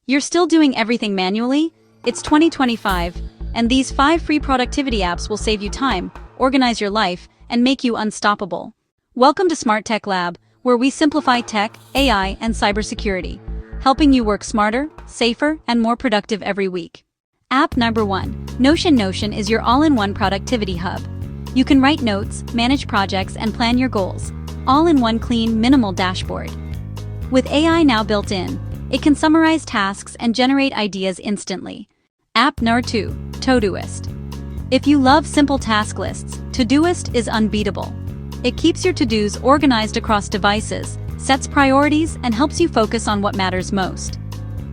You're still doing everything manually? It's 2025, and these 5 free productivity apps will save you time, organize your life, and make you unstoppable. Welcome to Smart Tech Lab, where we simplify tech, AI, and cybersecurity, helping you work smarter, safer, and more productive every week. App number 1. Notion. Notion is your all-in-one productivity hub. You can write notes, manage projects, and plan your goals, all in one clean, minimal dashboard. With AI now built in, it can summarize tasks and generate ideas instantly. App number 2. Todoist. If you love simple task lists, Todoist is unbeatable. It keeps your to-dos organized across devices, sets priorities, and helps you focus on what matters most.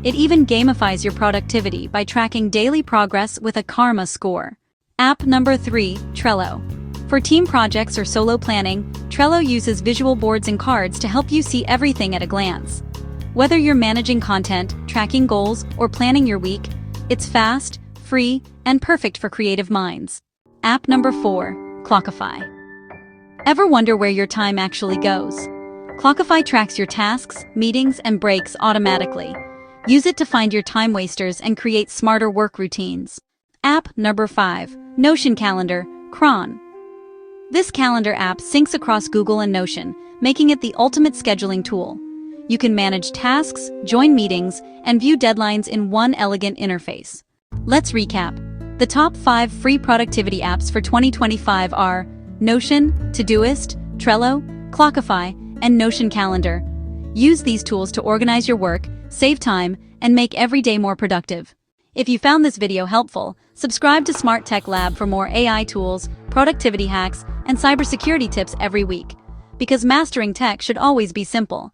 It even gamifies your productivity by tracking daily progress with a karma score. App number 3. Trello. For team projects or solo planning, Trello uses visual boards and cards to help you see everything at a glance. Whether you're managing content, tracking goals, or planning your week, it's fast, free, and perfect for creative minds. App number 4. Clockify. Ever wonder where your time actually goes? Clockify tracks your tasks, meetings, and breaks automatically. Use it to find your time wasters and create smarter work routines. App number 5. Notion Calendar, Cron. This calendar app syncs across Google and Notion, making it the ultimate scheduling tool. You can manage tasks, join meetings, and view deadlines in one elegant interface. Let's recap. The top 5 free productivity apps for 2025 are Notion, Todoist, Trello, Clockify, and Notion Calendar. Use these tools to organize your work, save time, and make every day more productive. If you found this video helpful, subscribe to Smart Tech Lab for more AI tools, productivity hacks, and cybersecurity tips every week. Because mastering tech should always be simple.